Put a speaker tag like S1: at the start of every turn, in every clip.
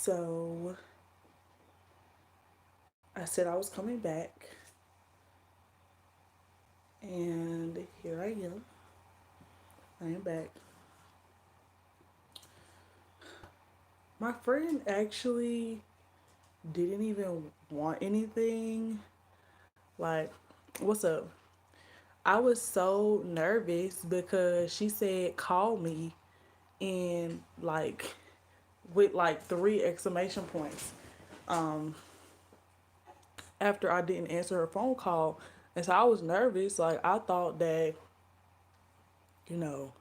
S1: So I said I was coming back, and here I am. I am back. My friend actually didn't even want anything. Like, what's up? I was so nervous because she said, call me, and like, with like three exclamation points. Um, after I didn't answer her phone call. And so I was nervous. Like, I thought that, you know,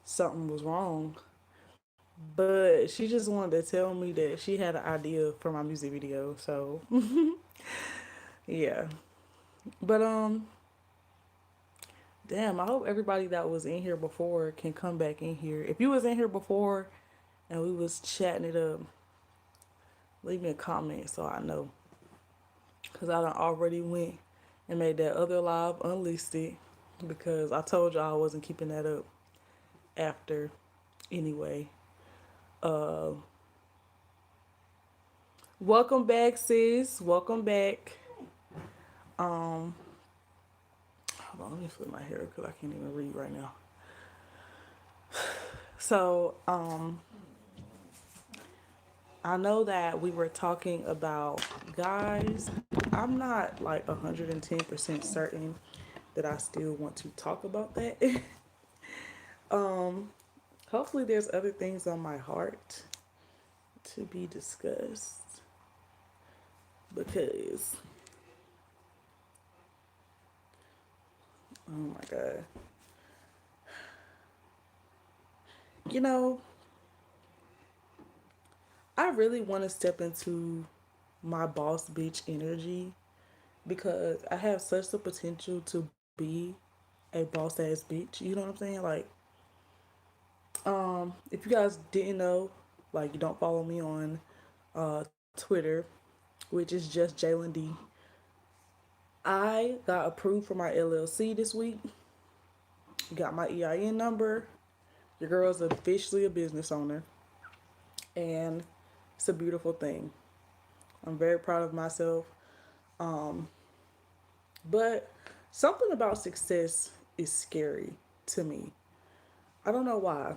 S1: something was wrong. But she just wanted to tell me that she had an idea for my music video. So, yeah. But, damn, I hope everybody that was in here before can come back in here. If you was in here before and we was chatting it up, leave me a comment so I know. Because I done already went and made that other live unlisted because I told y'all I wasn't keeping that up after anyway. Uh, welcome back, sis. Welcome back. Um, hold on, let me flip my hair because I can't even read right now. So, I know that we were talking about guys. I'm not like 110% certain that I still want to talk about that. um, hopefully, there's other things on my heart to be discussed because, oh my God. You know, I really want to step into my boss bitch energy because I have such the potential to be a boss ass bitch. You know what I'm saying? Like, if you guys didn't know, like, you don't follow me on Twitter, which is just Jalen D. I got approved for my LLC this week. Got my EIN number. Your girl's officially a business owner, and it's a beautiful thing. I'm very proud of myself. Um, but something about success is scary to me. I don't know why.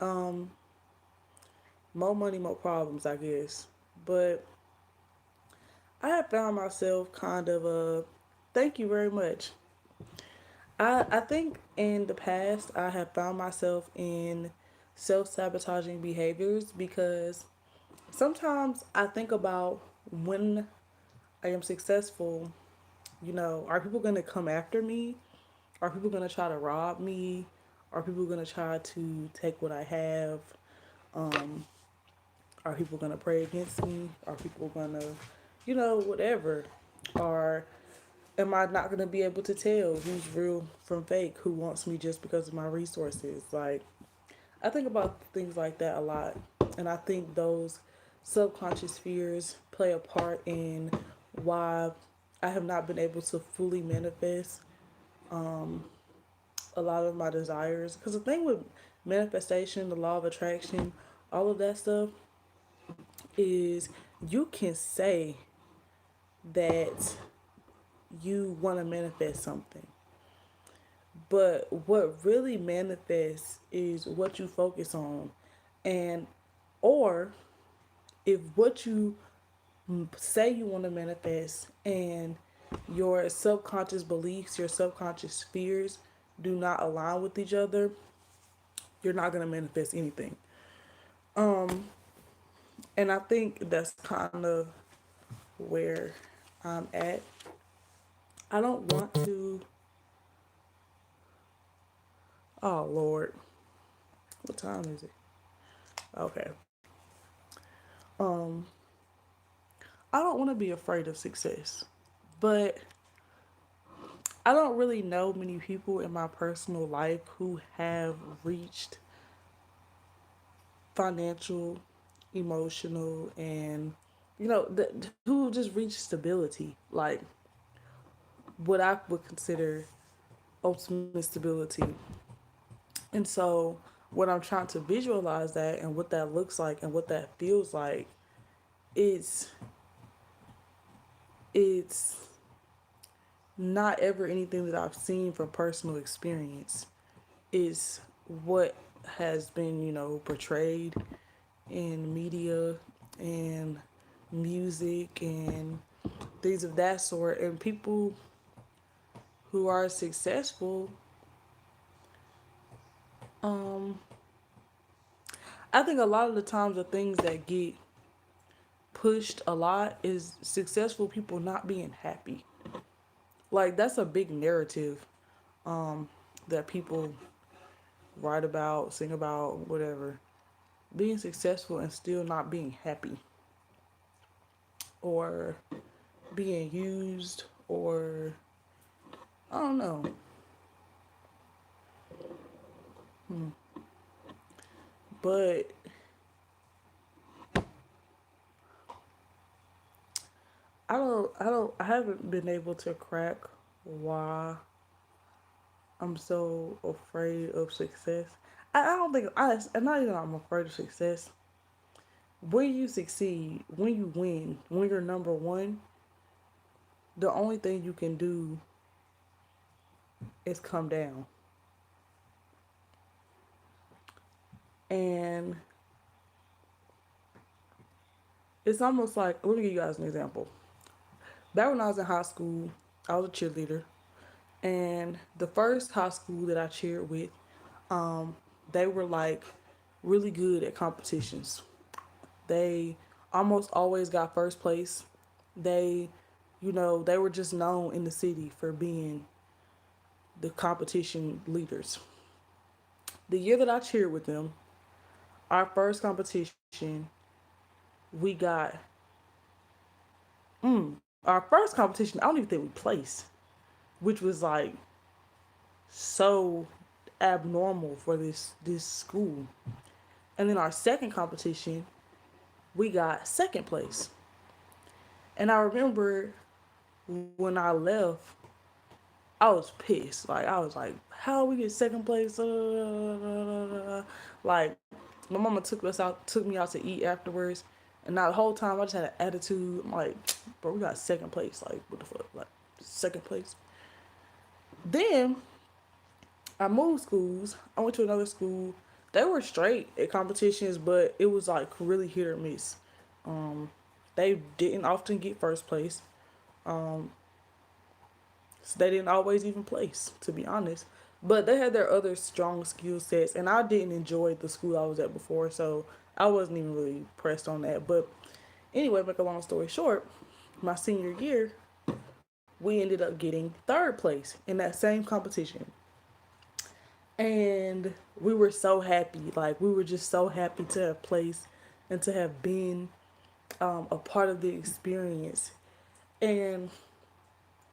S1: Um, more money, more problems, I guess. But I have found myself kind of thank you very much. I think in the past I have found myself in self sabotaging behaviors because sometimes I think about when I am successful, are people going to come after me? Are people going to try to rob me? Are people going to try to take what I have? Um, are people going to pray against me? Are people going to, whatever? Or am I not going to be able to tell who's real from fake, who wants me just because of my resources? Like, I think about things like that a lot. And I think those subconscious fears play a part in why I have not been able to fully manifest um, a lot of my desires. Because the thing with manifestation, the law of attraction, all of that stuff is you can say that you want to manifest something. But what really manifests is what you focus on. And, or if what you say you want to manifest and your subconscious beliefs, your subconscious fears do not align with each other, you're not going to manifest anything. Um, and I think that's kind of where I'm at. I don't want to. Oh Lord, what time is it? Okay. Um, I don't want to be afraid of success, but I don't really know many people in my personal life who have reached financial, emotional, and who just reached stability, like what I would consider ultimate stability. And so What I'm trying to visualize that and what that looks like and what that feels like, it's it's not ever anything that I've seen from personal experience. It's what has been, portrayed in media and music and things of that sort. And people who are successful, um, I think a lot of the times the things that get pushed a lot is successful people not being happy. Like that's a big narrative that people write about, sing about, whatever. Being successful and still not being happy, or being used, or I don't know. But I haven't been able to crack why I'm so afraid of success. I don't think and not even I'm afraid of success. When you succeed, when you win, when you're number one, the only thing you can do is come down. And it's almost like, let me give you guys an example. Back when I was in high school, I was a cheerleader. And the first high school that I cheered with, um, they were like really good at competitions. They almost always got first place. They, they were just known in the city for being the competition leaders. The year that I cheered with them, our first competition, we got our first competition. I don't even think we placed, which was like so abnormal for this school. And then our second competition, we got second place. And I remember when I left, I was pissed. Like I was like, "How we get second place?" Like my mama took me out to eat afterwards, and now the whole time I just had an attitude. I'm like, "Bro, we got second place. Like what the fuck? Like second place." Then I moved schools. I went to another school. They were straight at competitions, but it was like really hit or miss. Um, they didn't often get first place. Um, so they didn't always even place, to be honest. But they had their other strong skill sets, and I didn't enjoy the school I was at before, so I wasn't even really pressed on that. But anyway, make a long story short, my senior year, we ended up getting third place in that same competition. And we were so happy. Like, we were just so happy to have placed and to have been a part of the experience. And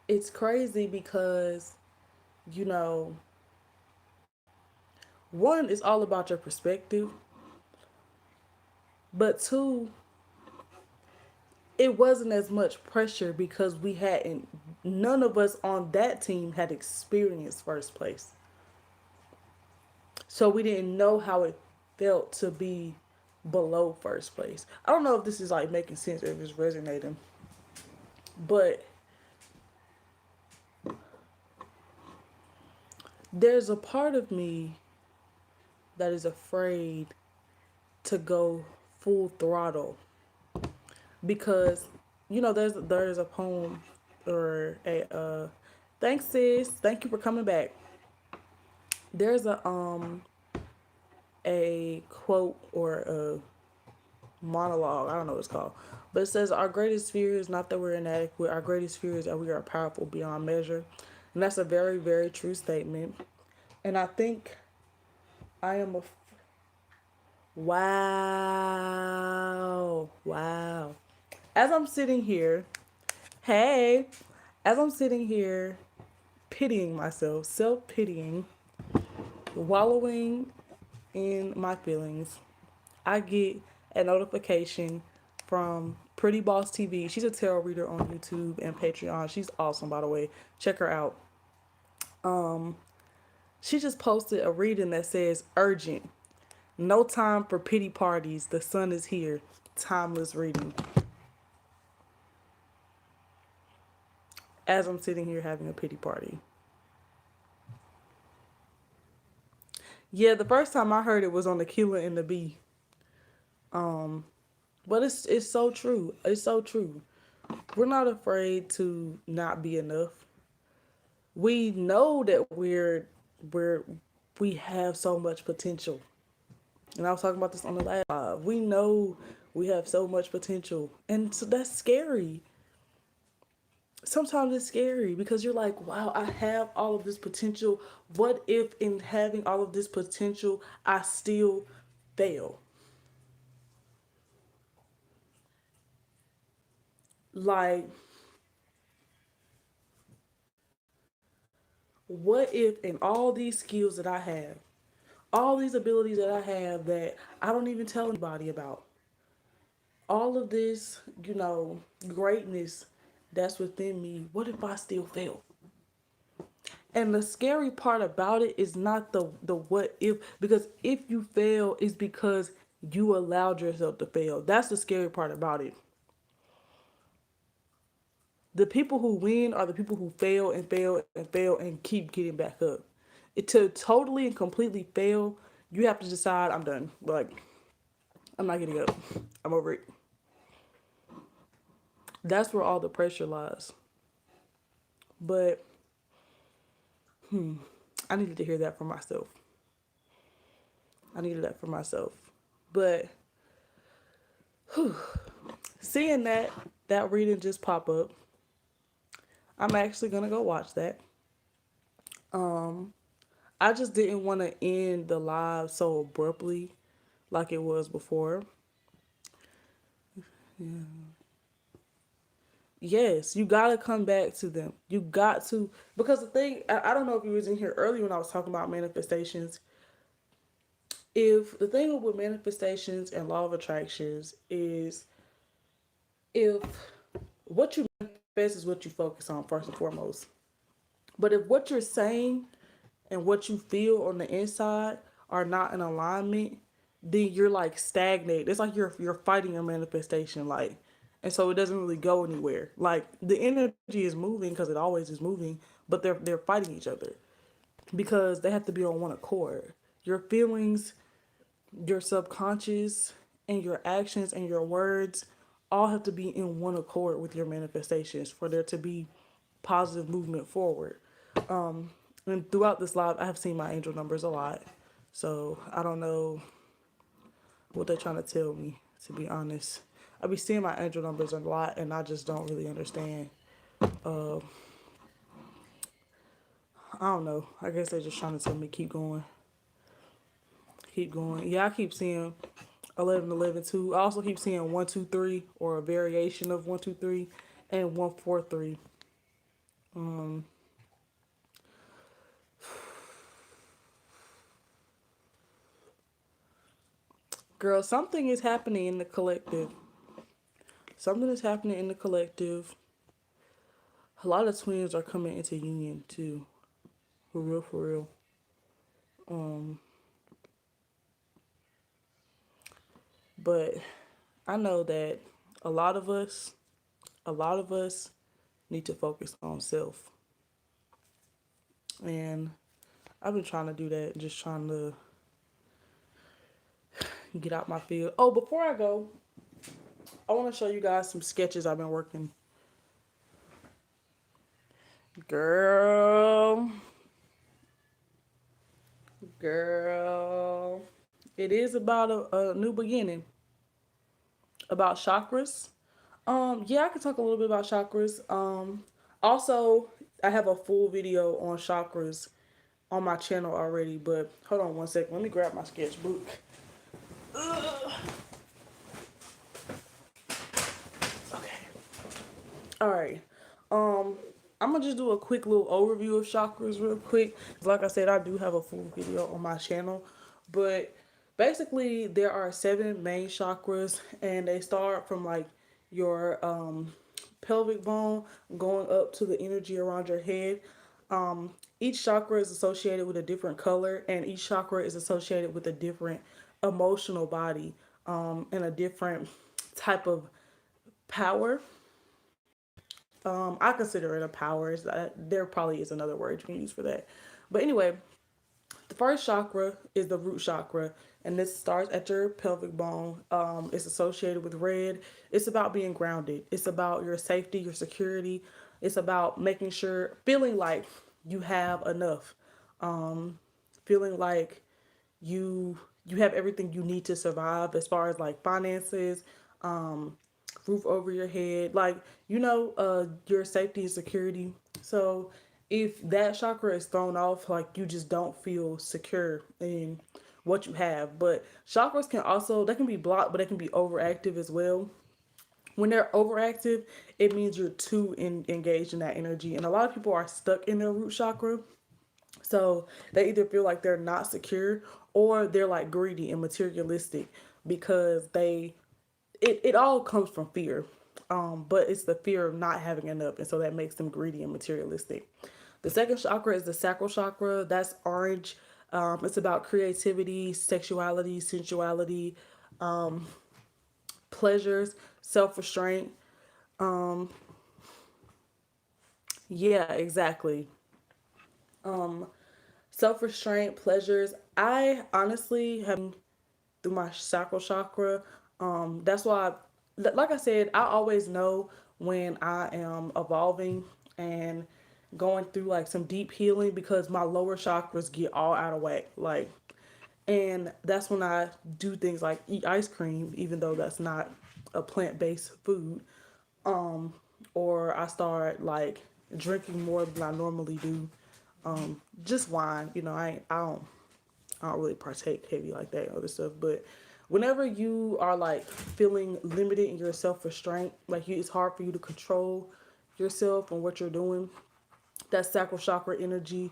S1: it's crazy because, you know, one is all about your perspective, but two, it wasn't as much pressure because we hadn't, none of us on that team had experienced first place. So we didn't know how it felt to be below first place. I don't know if this is like making sense or if it's resonating, but there's a part of me that is afraid to go full throttle because there's a poem or a thanks sis, thank you for coming back. There's a quote or a monologue, I don't know what it's called, but it says our greatest fear is not that we're inadequate, our greatest fear is that we are powerful beyond measure. And that's a very, very true statement. And I think I am a wow. As I'm sitting here, hey, as I'm sitting here pitying myself, self pitying, wallowing in my feelings, I get a notification from Pretty Boss TV. She's a tarot reader on YouTube and Patreon. She's awesome, by the way. Check her out. Um, she just posted a reading that says urgent No time for pity parties. The sun is here. Timeless reading. As I'm sitting here having a pity party. Yeah, the first time I heard it was on The Killer and the Bee. Um, but it's so true. It's so true. We're not afraid to not be enough. We know that we're we have so much potential. And I was talking about this on the last live. We know we have so much potential. And so that's scary. Sometimes it's scary because you're like, wow, I have all of this potential. What if in having all of this potential, I still fail? Like, what if in all these skills that I have, all these abilities that I have that I don't even tell anybody about, all of this, greatness that's within me, what if I still fail? And the scary part about it is not the what if, because if you fail is because you allowed yourself to fail. That's the scary part about it. The people who win are the people who fail and fail and fail and keep getting back up. To totally and completely fail, you have to decide I'm done. Like, I'm not getting up. I'm over it. That's where all the pressure lies. But I needed to hear that for myself. I needed that for myself. But seeing that reading just pop up, I'm actually gonna go watch that. Um, I just didn't want to end the live so abruptly like it was before. Yes, you gotta come back to them. You got to, because the thing, I don't know if you was in here earlier when I was talking about manifestations. If the thing with manifestations and law of attractions is, if what you manifest is what you focus on first and foremost. But if what you're saying and what you feel on the inside are not in alignment, then you're like stagnated. It's like you're fighting your manifestation, like, and so it doesn't really go anywhere. Like the energy is moving because it always is moving, but they're fighting each other because they have to be on one accord. Your feelings, your subconscious, and your actions and your words all have to be in one accord with your manifestations for there to be positive movement forward. And throughout this live, I have seen my angel numbers a lot. So I don't know what they're trying to tell me, to be honest. I be seeing my angel numbers a lot and I just don't really understand. Uh, I don't know. I guess they're just trying to tell me keep going. Keep going. Yeah, I keep seeing 11, 11, 2. I also keep seeing 1, 2, 3, or a variation of 1, 2, 3, and 1, 4, 3. Um, Girl, something is happening in the collective. Something is happening in the collective. A lot of twins are coming into union too. For real, for real. Um, but I know that a lot of us, a lot of us need to focus on self. And I've been trying to do that, just trying to get out my field. Oh, before I go, I want to show you guys some sketches I've been working. Girl, girl. It is about a new beginning, about chakras. Yeah, I can talk a little bit about chakras. Also, I have a full video on chakras on my channel already, but hold on one second. Let me grab my sketchbook. Ugh. Okay. All right. Um, I'm gonna just do a quick little overview of chakras real quick. Like I said, I do have a full video on my channel, but basically there are 7 main chakras, and they start from like your pelvic bone going up to the energy around your head. Each chakra is associated with a different color, and each chakra is associated with a different emotional body, and a different type of power. I consider it a power. There probably is another word you can use for that. But anyway, the first chakra is the root chakra, and this starts at your pelvic bone. It's associated with red. It's about being grounded. It's about your safety, your security. It's about making sure, feeling like you have enough, feeling like you you have everything you need to survive as far as like finances, um, roof over your head, like your safety and security. So if that chakra is thrown off, like you just don't feel secure in what you have. But chakras can also, they can be blocked, but they can be overactive as well. When they're overactive, it means you're engaged in that energy, and a lot of people are stuck in their root chakra. So they either feel like they're not secure, or they're like greedy and materialistic, because it all comes from fear. But it's the fear of not having enough, and so that makes them greedy and materialistic. The second chakra is the sacral chakra. That's orange. It's about creativity, sexuality, sensuality, pleasures, self restraint. Um, yeah, exactly. Um, Self restraint, pleasures. I honestly have through my sacral chakra. That's why, like I said, I always know when I am evolving and going through like some deep healing, because my lower chakras get all out of whack. Like, and that's when I do things like eat ice cream, even though that's not a plant based food. Um, or I start like drinking more than I normally do. Just wine. I don't really partake heavy like that and other stuff. But whenever you are like feeling limited in your self restraint, like it's hard for you to control yourself and what you're doing, that's sacral chakra energy.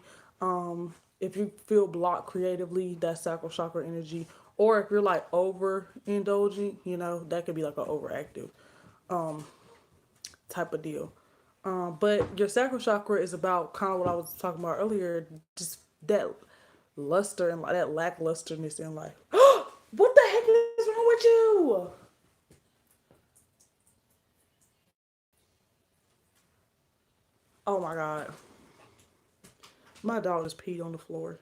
S1: If you feel blocked creatively, that's sacral chakra energy. Or if you're like overindulging, that could be like an overactive type of deal. But your sacral chakra is about kind of what I was talking about earlier, just that luster and that lacklusterness in life. What the heck is wrong with you? Oh my god, my dog just peed on the floor.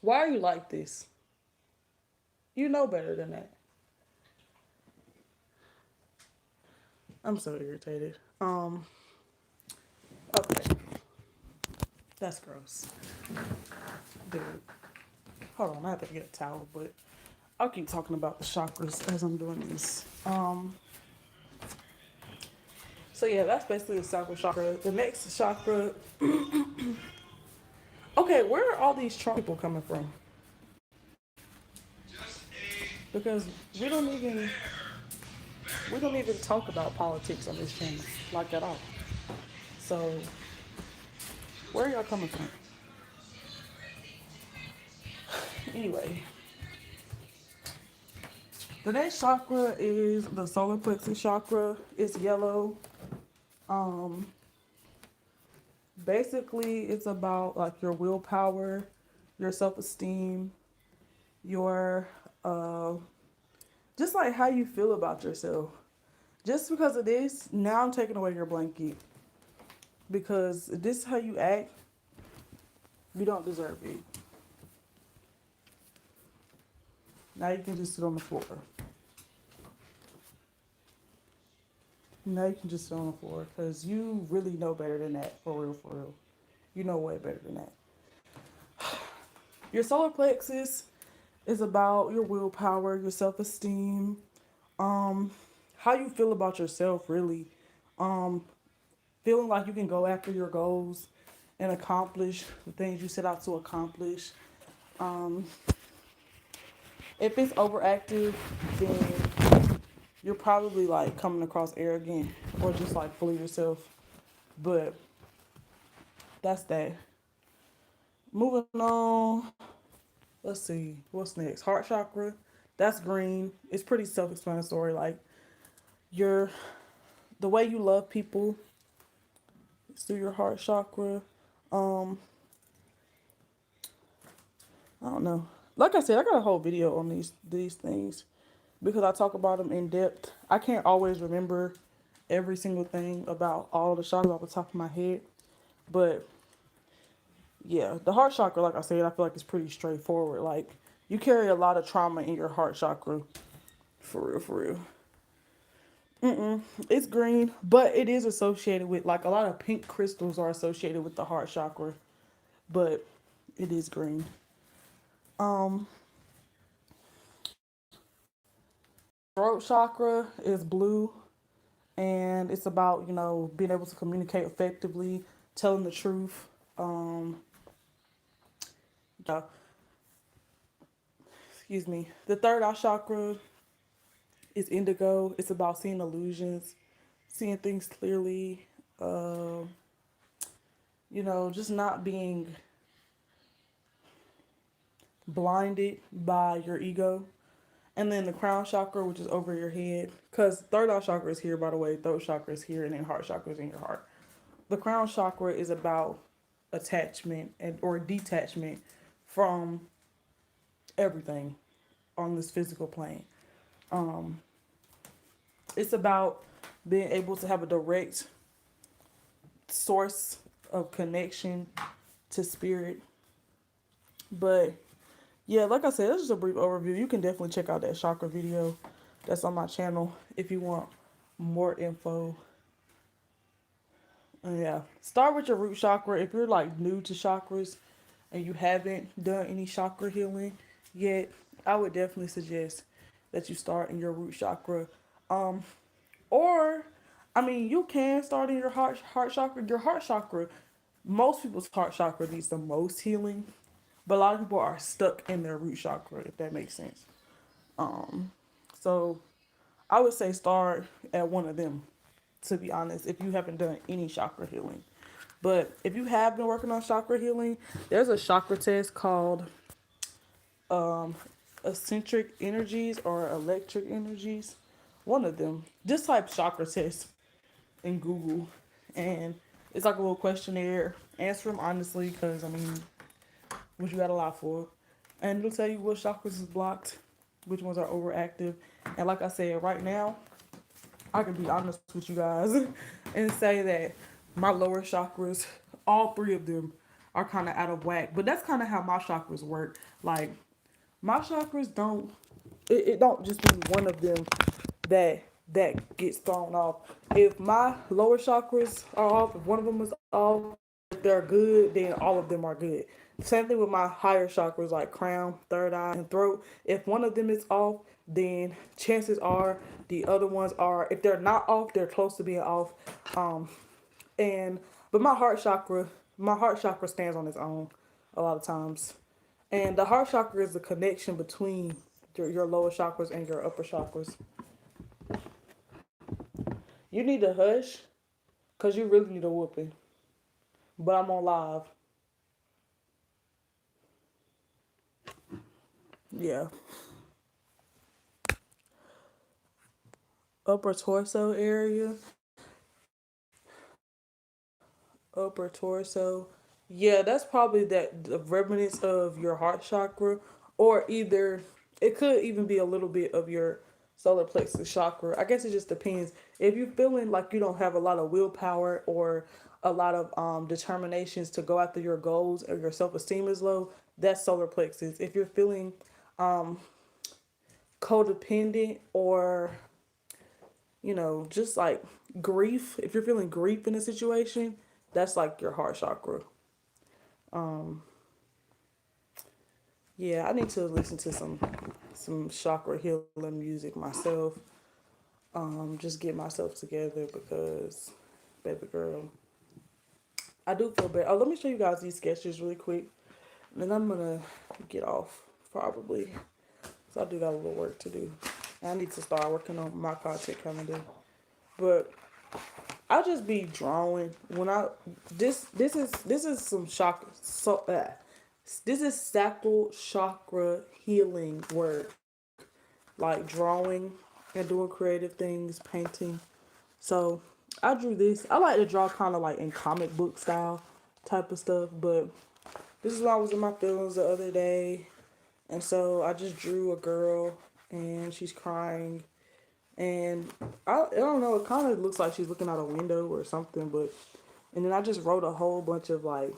S1: Why are you like this? You know better than that. I'm so irritated. Okay, that's gross, dude. Hold on, I have to get a towel, but I'll keep talking about the chakras as I'm doing this. So yeah, that's basically the sacral chakra. The next chakra. Okay, where are all these Trump people coming from? Because we don't even we don't even talk about politics on this channel, like at all. So where are y'all coming from? Anyway, the next chakra is the solar plexus chakra. It's yellow. Um, Basically, it's about like your willpower, your self esteem, your just like how you feel about yourself. Just because of this, now I'm taking away your blanket, because this is how you act. You don't deserve it. Now you can just sit on the floor. Now you can just sit on the floor, because you really know better than that. For real, for real. You know way better than that. Your solar plexus is about your willpower, your self esteem, um, how you feel about yourself, really. Um, Feeling like you can go after your goals and accomplish the things you set out to accomplish. Um, if it's overactive, then you're probably like coming across arrogant or just like full of yourself. But that's that. Moving on. Let's see. What's next? Heart chakra. That's green. It's pretty self explanatory. Like your the way you love people, through your heart chakra. Um, I don't know. Like I said, I got a whole video on these things because I talk about them in depth. I can't always remember every single thing about all the chakras off the top of my head, but yeah, the heart chakra, like I said, I feel like it's pretty straightforward. Like you carry a lot of trauma in your heart chakra, for real, for real. It's green, but it is associated with like a lot of pink crystals are associated with the heart chakra, but it is green. Um, throat chakra is blue, and it's about being able to communicate effectively, telling the truth. Um, yeah, excuse me. The third eye chakra is indigo. It's about seeing illusions, seeing things clearly. Uh, just not being blinded by your ego. And then the crown chakra, which is over your head, because third eye chakra is here, by the way. Throat chakra is here, and then heart chakra is in your heart. The crown chakra is about attachment and or detachment from everything on this physical plane. Um, it's about being able to have a direct source of connection to spirit. But yeah, like I said, that's just a brief overview. You can definitely check out that chakra video that's on my channel if you want more info. And yeah, start with your root chakra. If you're like new to chakras and you haven't done any chakra healing yet, I would definitely suggest that you start in your root chakra. Um, or I mean, you can start in your heart chakra. Your heart chakra, most people's heart chakra needs the most healing, but a lot of people are stuck in their root chakra, if that makes sense. Um, so I would say start at one of them, to be honest, if you haven't done any chakra healing. But if you have been working on chakra healing, there's a chakra test called um, eccentric energies or electric energies. One of them. Just type chakra test in Google, and it's like a little questionnaire. Answer them honestly, because I mean, what you got a lot for, and it'll tell you what chakras is blocked, which ones are overactive. And like I said, right now, I can be honest with you guys and say that my lower chakras, all three of them, are kind of out of whack. But that's kind of how my chakras work. Like my chakras don't. It don't just be one of them that gets thrown off. If my lower chakras are off, if one of them is off, if they're good, then all of them are good. Same thing with my higher chakras like crown, third eye, and throat. If one of them is off, then chances are the other ones are. If they're not off, they're close to being off. Um, and but my heart chakra stands on its own a lot of times. And the heart chakra is the connection between your lower chakras and your upper chakras. You need to hush because you really need a whooping. But I'm on live. Yeah. Upper torso area. Upper torso. Yeah, that's probably that the remnants of your heart chakra, or either it could even be a little bit of your solar plexus chakra. I guess it just depends. If you're feeling like you don't have a lot of willpower or a lot of determinations to go after your goals, or your self esteem is low, that's solar plexus. If you're feeling um, codependent, or just like grief, if you're feeling grief in a situation, that's like your heart chakra. Um, yeah, I need to listen to some chakra healing music myself. Just get myself together because, baby girl, I do feel bad. Oh, let me show you guys these sketches really quick. And then I'm gonna get off probably. So I do got a little work to do. I need to start working on my content calendar. But I'll just be drawing when I this is some chakra this is sacral chakra healing work, like drawing and doing creative things, painting. So I drew this. I like to draw kind of like in comic book style type of stuff, but this is why I was in my feelings the other day. And so I just drew a girl and she's crying. And I don't know, it kind of looks like she's looking out a window or something, but. And then I just wrote a whole bunch of like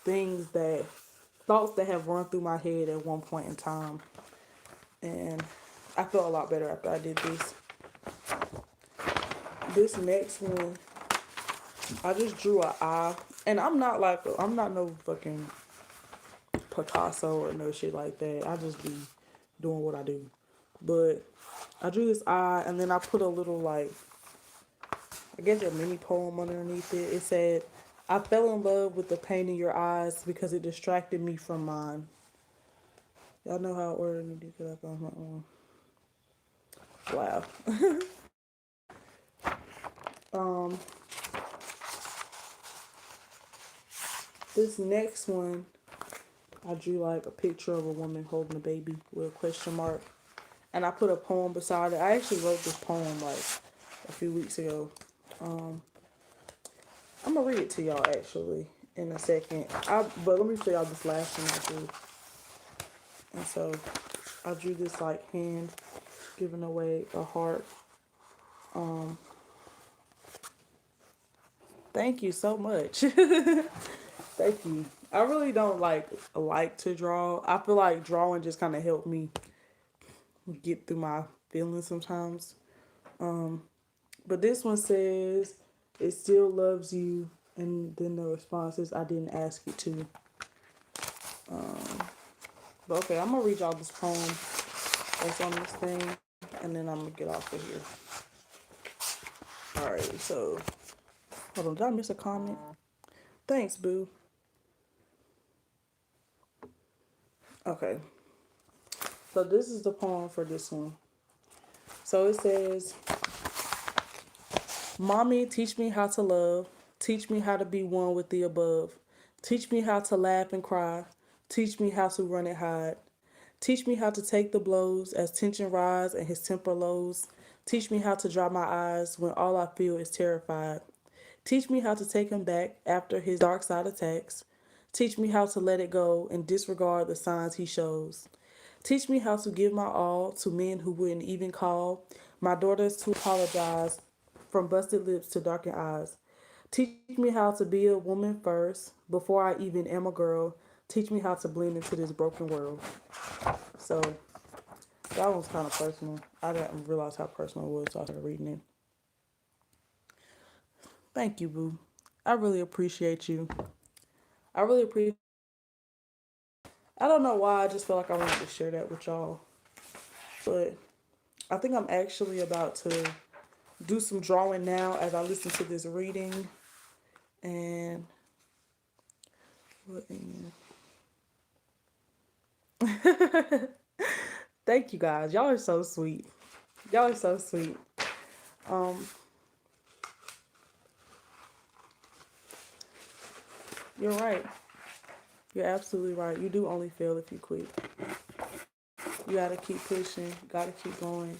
S1: things that, thoughts that have run through my head at one point in time. And I felt a lot better after I did this. This next one, I just drew an eye. And I'm not like, I'm not no fucking Picasso or no shit like that. I just be doing what I do. But I drew this eye and then I put a little like, I guess a mini poem underneath it. It said, I fell in love with the pain in your eyes because it distracted me from mine. Y'all know how I ordered me to get up on my own. Wow. um, this next one, I drew like a picture of a woman holding a baby with a question mark. And I put a poem beside it. I actually wrote this poem like a few weeks ago. Um, I'm gonna read it to y'all actually in a second. But let me show y'all this last one I drew. And so I drew this like hand giving away a heart. Um, thank you so much. Thank you. I really don't like to draw. I feel like drawing just kind of helped me get through my feelings sometimes. Um, but this one says, "It still loves you," and then the response is, "I didn't ask it to." Um, but okay, I'm gonna read y'all this poem that's on this thing, and then I'm gonna get off of here. All right, so hold on, did I miss a comment? Thanks, boo. Okay, so this is the poem for this one. So it says, Mommy, teach me how to love. Teach me how to be one with the above. Teach me how to laugh and cry. Teach me how to run and hide. Teach me how to take the blows as tension rise and his temper lows. Teach me how to dry my eyes when all I feel is terrified. Teach me how to take him back after his dark side attacks. Teach me how to let it go and disregard the signs he shows. Teach me how to give my all to men who wouldn't even call my daughters to apologize from busted lips to darkened eyes. Teach me how to be a woman first before I even am a girl. Teach me how to blend into this broken world. So that one's kind of personal. I didn't realize how personal it was, so I started reading it. Thank you, boo. I really appreciate you. I really appreciate. I don't know why. I just feel like I wanted to share that with y'all, but I think I'm actually about to do some drawing now as I listen to this reading. And thank you guys. Y'all are so sweet. Y'all are so sweet. Um, you're right. You're absolutely right. You do only fail if you quit. You gotta keep pushing. Gotta keep going.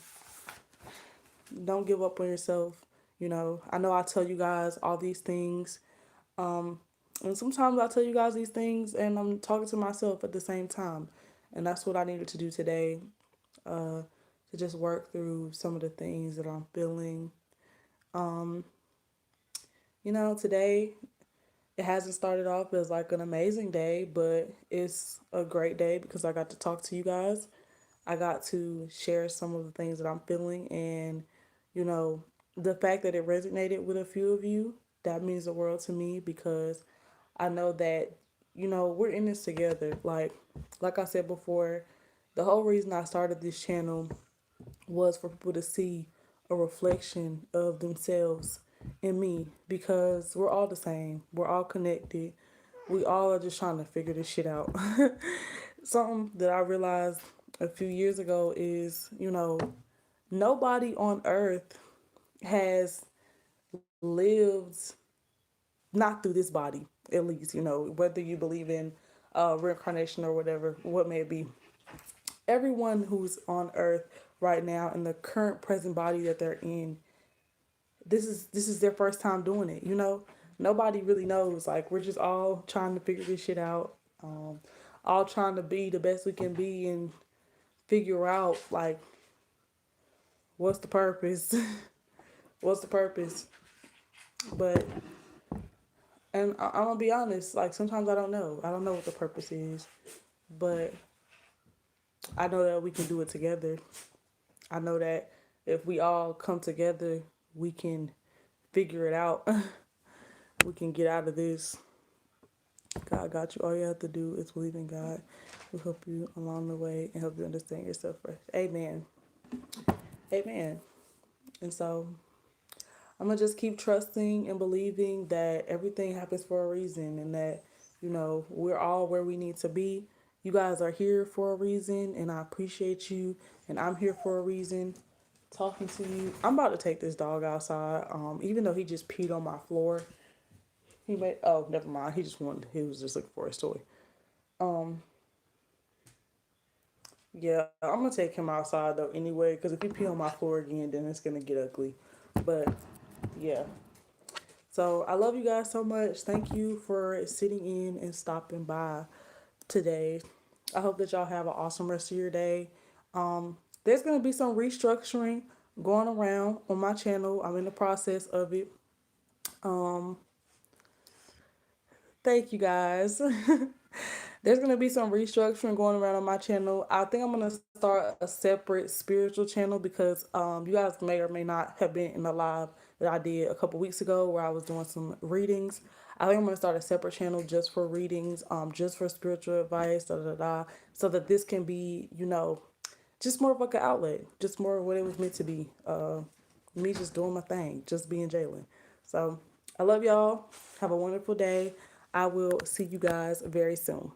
S1: Don't give up on yourself. I know I tell you guys all these things. Um, and sometimes I tell you guys these things and I'm talking to myself at the same time. And that's what I needed to do today. Uh, to just work through some of the things that I'm feeling. Um, Today it hasn't started off as like an amazing day, but it's a great day because I got to talk to you guys. I got to share some of the things that I'm feeling, and you know, the fact that it resonated with a few of you, that means the world to me because I know that we're in this together. Like I said before, the whole reason I started this channel was for people to see a reflection of themselves in me because we're all the same. We're all connected. We all are just trying to figure this shit out. Something that I realized a few years ago is, nobody on earth has lived, not through this body, at least, whether you believe in reincarnation or whatever, what may it be. Everyone who's on earth right now in the current present body that they're in this is their first time doing it. Nobody really knows. Like, we're just all trying to figure this shit out. Um, all trying to be the best we can be and figure out like what's the purpose. What's the purpose? But and I'm gonna be honest. Like, sometimes I don't know. I don't know what the purpose is, but I know that we can do it together. I know that if we all come together, we can figure it out. We can get out of this. God got you. All you have to do is believe in God. Will help you along the way and help you understand yourself first. Amen. Amen. And so I'm gonna just keep trusting and believing that everything happens for a reason, and that we're all where we need to be. You guys are here for a reason, and I appreciate you. And I'm here for a reason, talking to you. I'm about to take this dog outside. Even though he just peed on my floor, he made. Oh, never mind. He just wanted. He was just looking for his toy. Um, yeah, I'm gonna take him outside though anyway, because if he pee on my floor again, then it's gonna get ugly. But yeah. So I love you guys so much. Thank you for sitting in and stopping by today. I hope that y'all have an awesome rest of your day. There's gonna be some restructuring going around on my channel. I'm in the process of it. Um, Thank you guys. There's gonna be some restructuring going around on my channel. I think I'm gonna start a separate spiritual channel because you guys may or may not have been in the live that I did a couple weeks ago where I was doing some readings. I think I'm gonna start a separate channel just for readings, just for spiritual advice, so that this can be, just more of like an outlet, just more of what it was meant to be. Me just doing my thing, just being Jalen. So I love y'all. Have a wonderful day. I will see you guys very soon.